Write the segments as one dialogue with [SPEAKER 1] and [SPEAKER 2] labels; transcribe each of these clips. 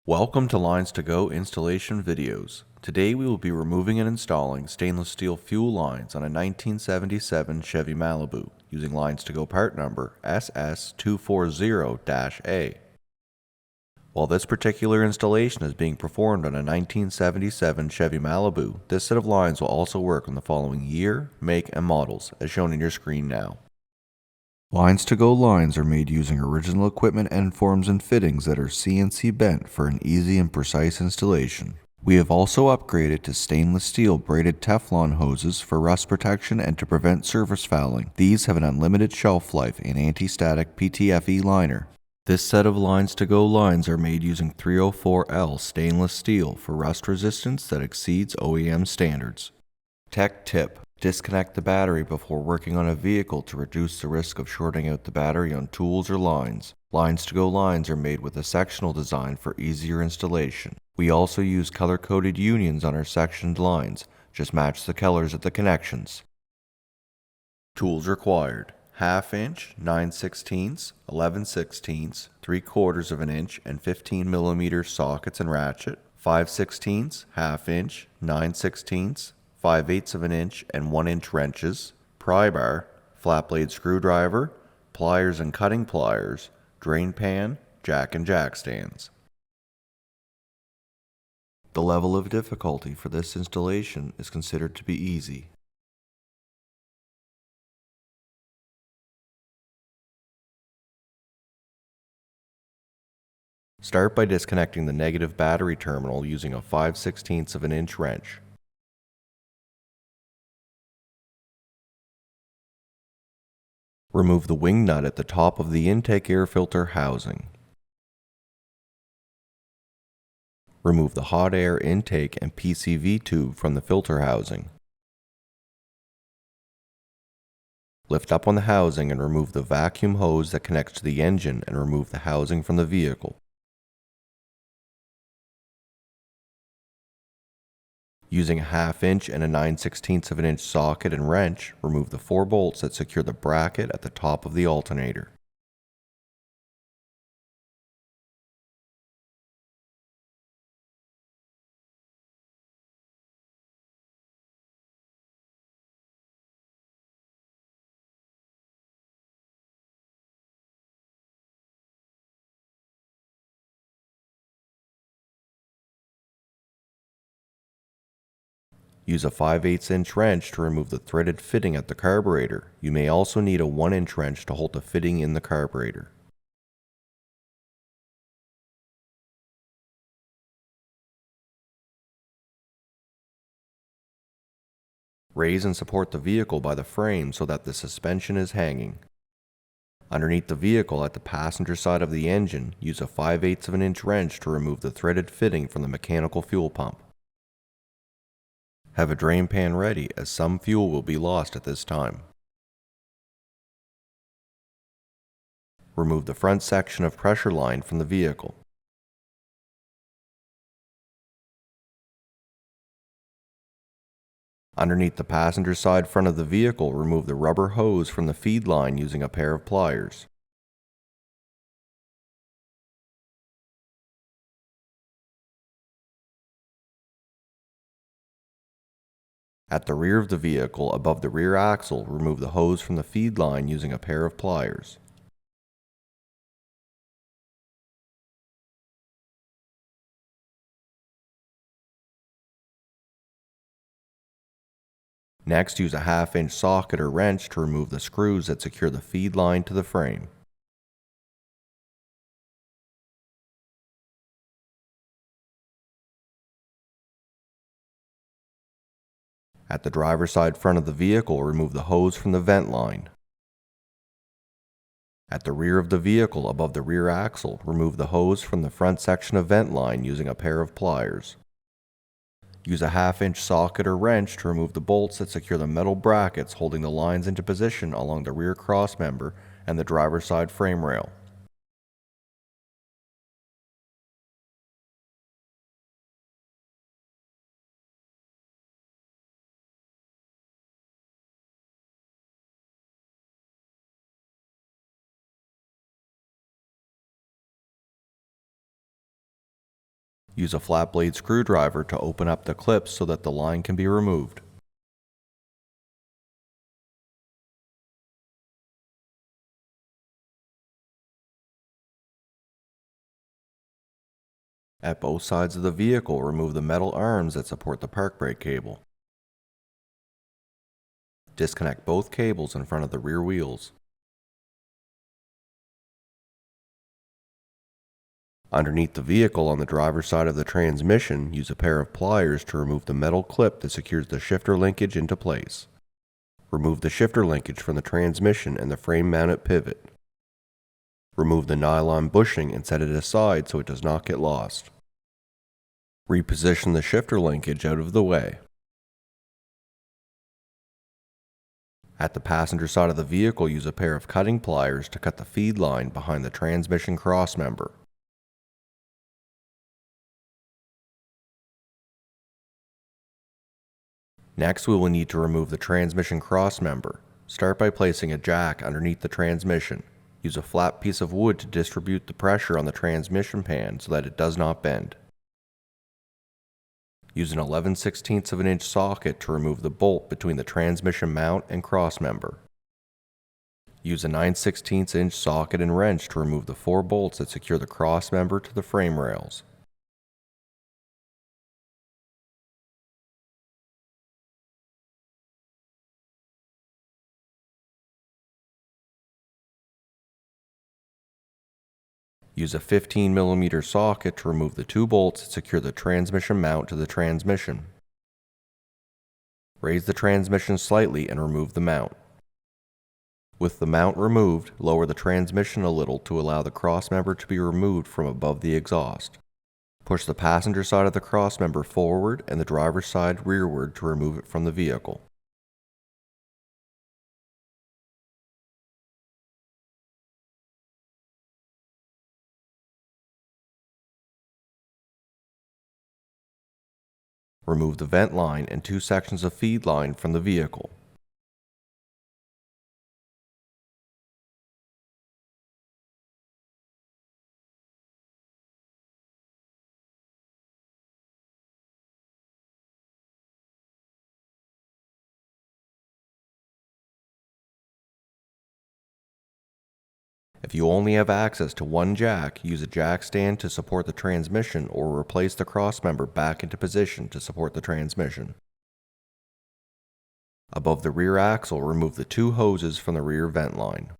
[SPEAKER 1] Welcome to LinesToGo installation videos. Today we will be removing and installing stainless steel fuel lines on a 1977 Chevy Malibu using LinesToGo part number SS240-A. While this particular installation is being performed on a 1977 Chevy Malibu, this set of lines will also work on the following year, make, and models as shown in your screen now. LinesToGo lines are made using original equipment end forms and fittings that are CNC bent for an easy and precise installation. We have also upgraded to stainless steel braided Teflon hoses for rust protection and to prevent surface fouling. These have an unlimited shelf life and anti-static PTFE liner. This set of LinesToGo lines are made using 304L stainless steel for rust resistance that exceeds OEM standards. Tech tip: disconnect the battery before working on a vehicle to reduce the risk of shorting out the battery on tools or lines. LinesToGo lines are made with a sectional design for easier installation. We also use color-coded unions on our sectioned lines. Just match the colors at the connections. Tools required: 1/2 inch, 9/16, 11/16, 3/4 of an inch, and 15 mm sockets and ratchet, 5/16, 1/2 inch, 9/16, 5/8 of an inch, and 1 inch wrenches, pry bar, flat blade screwdriver, pliers and cutting pliers, drain pan, jack and jack stands. The level of difficulty for this installation is considered to be easy. Start by disconnecting the negative battery terminal using a 5/16 of an inch wrench. Remove the wing nut at the top of the intake air filter housing. Remove the hot air intake and PCV tube from the filter housing. Lift up on the housing and remove the vacuum hose that connects to the engine and remove the housing from the vehicle. Using a 1/2 inch and a 9/16 of an inch socket and wrench, remove the 4 bolts that secure the bracket at the top of the alternator. Use a 5/8 inch wrench to remove the threaded fitting at the carburetor. You may also need a 1 inch wrench to hold the fitting in the carburetor. Raise and support the vehicle by the frame so that the suspension is hanging. Underneath the vehicle at the passenger side of the engine, use a 5/8 of an inch wrench to remove the threaded fitting from the mechanical fuel pump. Have a drain pan ready as some fuel will be lost at this time. Remove the front section of pressure line from the vehicle. Underneath the passenger side front of the vehicle, remove the rubber hose from the feed line using a pair of pliers. At the rear of the vehicle, above the rear axle, remove the hose from the feed line using a pair of pliers. Next, use a 1/2 inch socket or wrench to remove the screws that secure the feed line to the frame. At the driver's side front of the vehicle, remove the hose from the vent line. At the rear of the vehicle, above the rear axle, remove the hose from the front section of vent line using a pair of pliers. Use a 1/2 inch socket or wrench to remove the bolts that secure the metal brackets holding the lines into position along the rear cross member and the driver's side frame rail. Use a flat blade screwdriver to open up the clips so that the line can be removed. At both sides of the vehicle, remove the metal arms that support the park brake cable. Disconnect both cables in front of the rear wheels. Underneath the vehicle on the driver's side of the transmission, use a pair of pliers to remove the metal clip that secures the shifter linkage into place. Remove the shifter linkage from the transmission and the frame-mounted pivot. Remove the nylon bushing and set it aside so it does not get lost. Reposition the shifter linkage out of the way. At the passenger side of the vehicle, use a pair of cutting pliers to cut the feed line behind the transmission crossmember. Next, we will need to remove the transmission crossmember. Start by placing a jack underneath the transmission. Use a flat piece of wood to distribute the pressure on the transmission pan so that it does not bend. Use an 11/16 of an inch socket to remove the bolt between the transmission mount and crossmember. Use a 9/16 inch socket and wrench to remove the 4 bolts that secure the crossmember to the frame rails. Use a 15mm socket to remove the 2 bolts that secure the transmission mount to the transmission. Raise the transmission slightly and remove the mount. With the mount removed, lower the transmission a little to allow the crossmember to be removed from above the exhaust. Push the passenger side of the crossmember forward and the driver's side rearward to remove it from the vehicle. Remove the vent line and 2 sections of feed line from the vehicle. If you only have access to one jack, use a jack stand to support the transmission or replace the crossmember back into position to support the transmission. Above the rear axle, remove the 2 hoses from the rear vent line.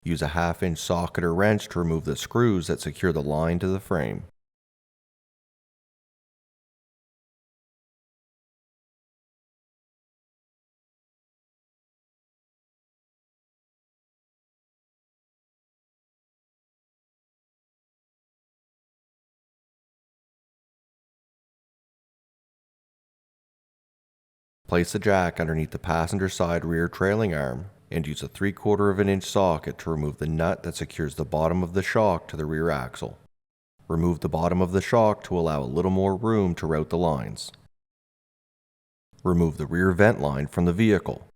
[SPEAKER 1] Use a 1/2 inch socket or wrench to remove the screws that secure the line to the frame. Place the jack underneath the passenger side rear trailing arm and use a 3/4 inch socket to remove the nut that secures the bottom of the shock to the rear axle. Remove the bottom of the shock to allow a little more room to route the lines. Remove the rear vent line from the vehicle.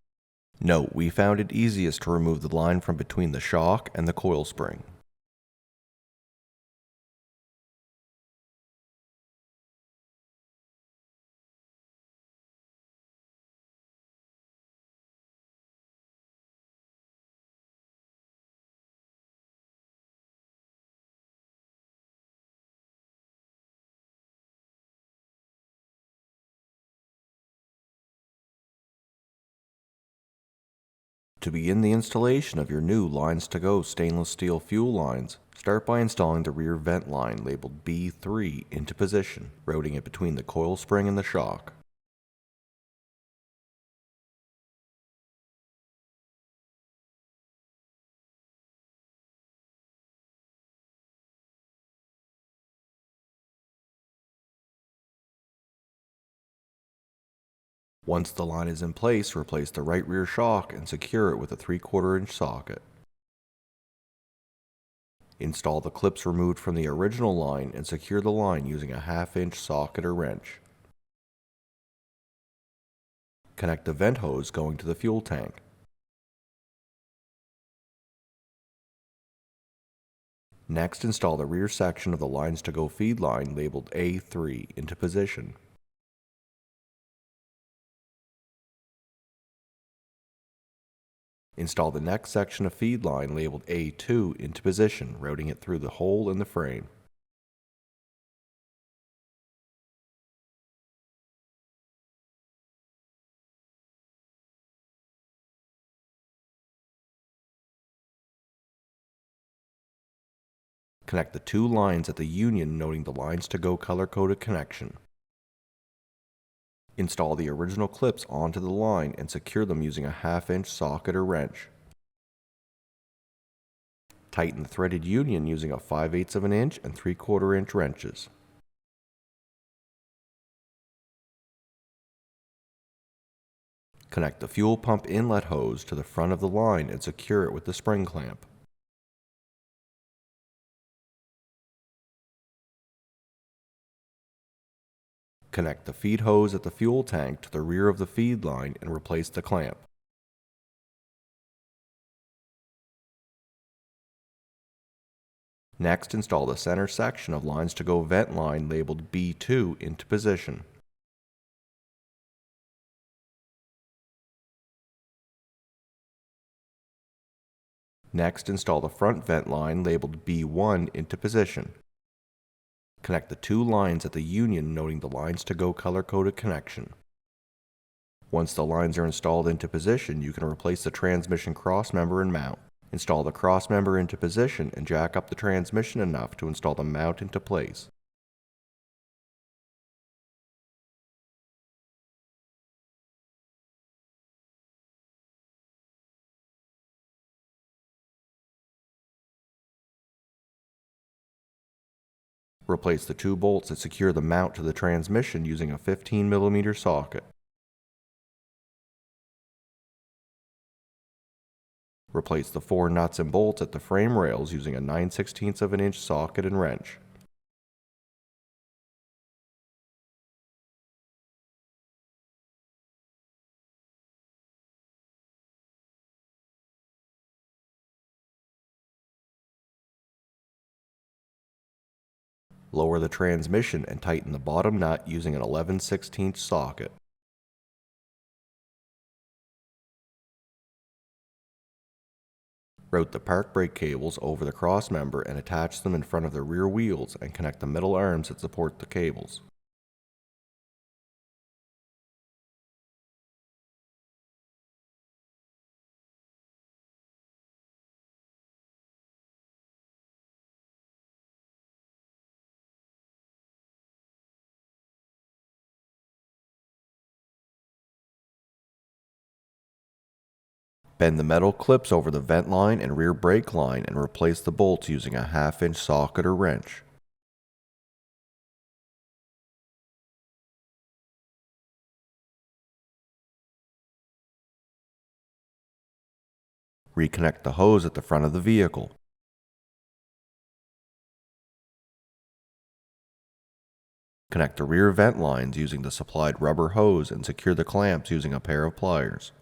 [SPEAKER 1] Note, we found it easiest to remove the line from between the shock and the coil spring. To begin the installation of your new LinesToGo stainless steel fuel lines, start by installing the rear vent line labeled B3 into position, routing it between the coil spring and the shock. Once the line is in place, replace the right rear shock and secure it with a 3/4 inch socket. Install the clips removed from the original line and secure the line using a 1/2 inch socket or wrench. Connect the vent hose going to the fuel tank. Next, install the rear section of the LinesToGo feed line labeled A3 into position. Install the next section of feed line labeled A2 into position, routing it through the hole in the frame. Connect the two lines at the union noting the LinesToGo color-coded connection. Install the original clips onto the line and secure them using a 1/2-inch socket or wrench. Tighten the threaded union using a 5/8 of an inch and 3/4 inch wrenches. Connect the fuel pump inlet hose to the front of the line and secure it with the spring clamp. Connect the feed hose at the fuel tank to the rear of the feed line and replace the clamp. Next, install the center section of LinesToGo vent line labeled B2 into position. Next, install the front vent line labeled B1 into position. Connect the two lines at the union noting the LinesToGo color-coded connection. Once the lines are installed into position, you can replace the transmission crossmember and mount. Install the crossmember into position and jack up the transmission enough to install the mount into place. Replace the two bolts that secure the mount to the transmission using a 15mm socket. Replace the 4 nuts and bolts at the frame rails using a 9/16 of an inch socket and wrench. Lower the transmission and tighten the bottom nut using an 11/16 socket. Route the park brake cables over the crossmember and attach them in front of the rear wheels and connect the metal arms that support the cables. Bend the metal clips over the vent line and rear brake line and replace the bolts using a 1/2-inch socket or wrench. Reconnect the hose at the front of the vehicle. Connect the rear vent lines using the supplied rubber hose and secure the clamps using a pair of pliers.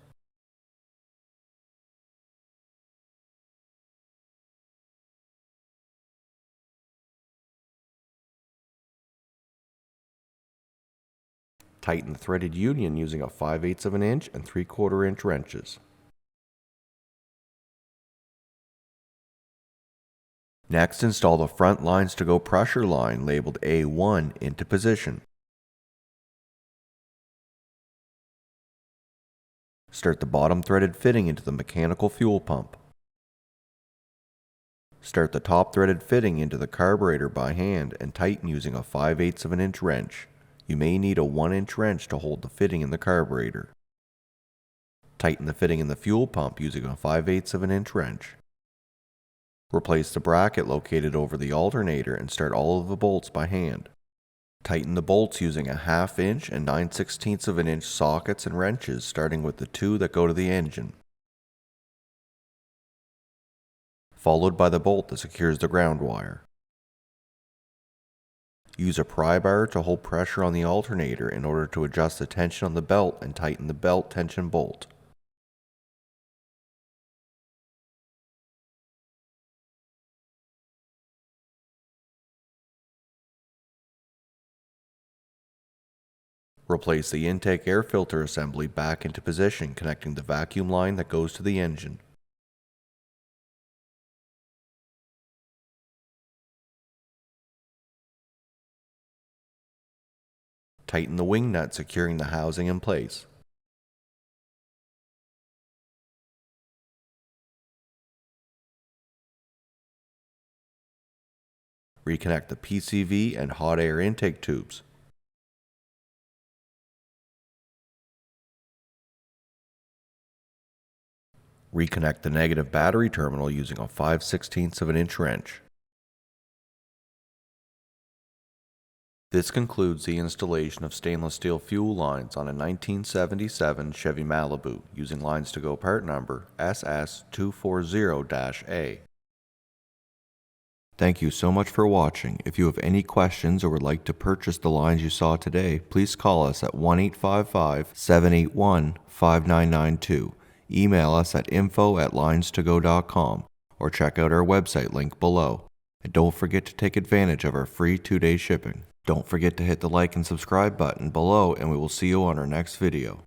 [SPEAKER 1] Tighten the threaded union using a 5/8 of an inch and 3/4 inch wrenches. Next, install the front LinesToGo pressure line labeled A1 into position. Start the bottom threaded fitting into the mechanical fuel pump. Start the top threaded fitting into the carburetor by hand and tighten using a 5/8 of an inch wrench. You may need a 1-inch wrench to hold the fitting in the carburetor. Tighten the fitting in the fuel pump using a 5/8 of an inch wrench. Replace the bracket located over the alternator and start all of the bolts by hand. Tighten the bolts using a 1/2 inch and 9/16 of an inch sockets and wrenches, starting with the two that go to the engine, followed by the bolt that secures the ground wire. Use a pry bar to hold pressure on the alternator in order to adjust the tension on the belt and tighten the belt tension bolt. Replace the intake air filter assembly back into position, connecting the vacuum line that goes to the engine. Tighten the wing nut securing the housing in place. Reconnect the PCV and hot air intake tubes. Reconnect the negative battery terminal using a 5/16 of an inch wrench. This concludes the installation of stainless steel fuel lines on a 1977 Chevy Malibu using LinesToGo part number SS240-A. Thank you so much for watching. If you have any questions or would like to purchase the lines you saw today, please call us at 1-855-781-5992. Email us at info@linestogo.com or check out our website link below. And don't forget to take advantage of our free 2-day shipping. Don't forget to hit the like and subscribe button below, and we will see you on our next video.